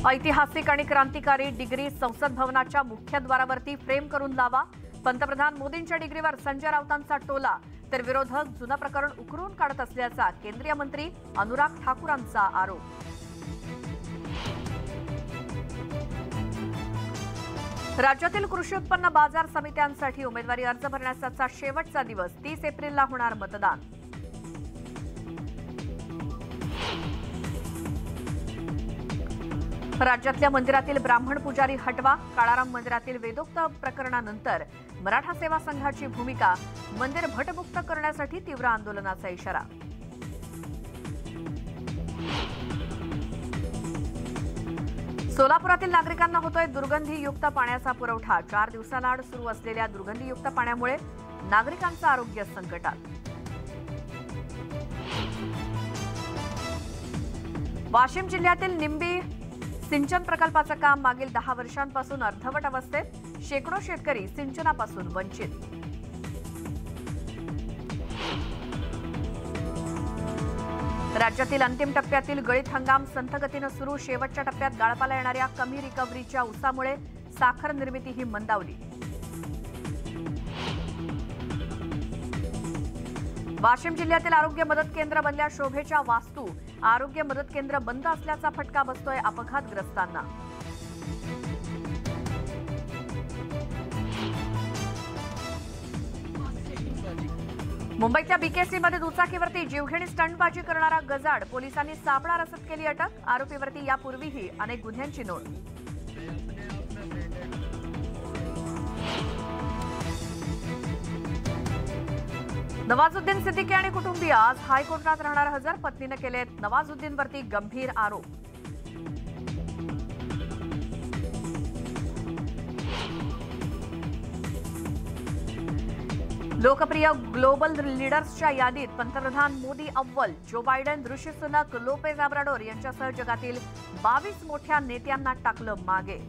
ऐतिहासिक आणि क्रांतिकारी डिग्री संसद भवनाच्या मुख्यद्वारावरती फ्रेम करून लावा। पंतप्रधान मोदींच्या डिग्रीवर संजय राऊतांचा टोला, तर विरोधक जुनं प्रकरण उकरून काढत असल्याचा केंद्रीय मंत्री अनुराग ठाकूरांचा आरोप। राज्यातील कृषी उत्पन्न बाजार समित्यांसाठी उमेदवारी अर्ज भरण्याचा शेवटचा दिवस 30 एप्रिलला होणार मतदान। राज्यातल्या मंदिरातील ब्राह्मण पुजारी हटवा, काळाराम मंदिरातील वेदोक्त प्रकरणानंतर मराठा सेवा संघाची भूमिका, मंदिर भटमुक्त करण्यासाठी तीव्र आंदोलनाचा इशारा। सोलापुरातील नागरिकांना होतोय दुर्गंधीयुक्त पाण्याचा पुरवठा। 4 दिवसांआड सुरू असलेल्या दुर्गंधीयुक्त पाण्यामुळे नागरिकांचं आरोग्य संकटात। वाशिम जिल्ह्यातील निंबी सिंचन प्रकल्पाचं काम मागील 10 वर्षांपासून अर्धवट अवस्थेत, शेकडो शेतकरी सिंचनापासून वंचित। राज्यातील अंतिम टप्प्यातील गळीत हंगाम संथ गतीनं सुरू, शेवटच्या टप्प्यात गाळपाला येणाऱ्या कमी रिकव्हरीच्या ऊसामुळे साखर निर्मितीही मंदावली। वाशिम जिल्ह्यातील आरोग्य मदत केंद्र बनल्या शोभेच्या वास्तू, आरोग्य मदत केंद्र बंद असल्याचा फटका बसतोय अपघातग्रस्तांना। मुंबईच्या बीकेसीमध्ये दुचाकीवरती जीवघेणी स्टंटबाजी करणारा गजाड, पोलिसांनी सापळा रचत केली अटक। आरोपीवरती यापूर्वीही अनेक गुन्ह्यांची नोंद। नवाजुद्दीन सिद्दीकी आणि कुटुंबीय आज हायकोर्टात राहणार हजर, पत्नीने केलेत नवाजुद्दीनवरती गंभीर आरोप। लोकप्रिय ग्लोबल लीडर्सच्या यादीत पंतप्रधान मोदी अव्वल, Joe Biden, Rishi Sunak, Lopez Obrador यांच्यासह जगातील 22 मोठ्या नेत्यांना टाकलं मागे।